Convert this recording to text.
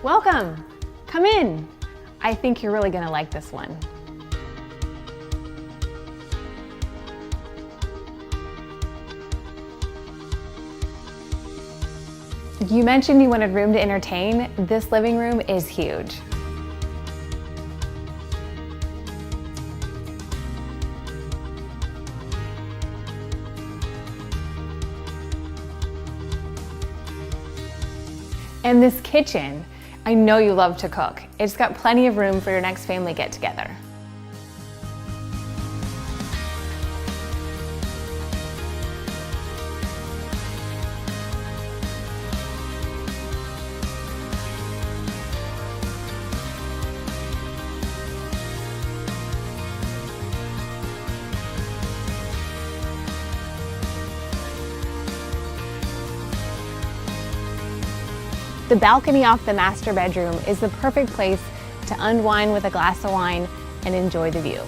Welcome. Come in. I think you're really gonna like this one. You mentioned you wanted room to entertain. This living room is huge. And this kitchen, I know you love to cook. It's got plenty of room for your next family get-together. The balcony off the master bedroom is the perfect place to unwind with a glass of wine and enjoy the view.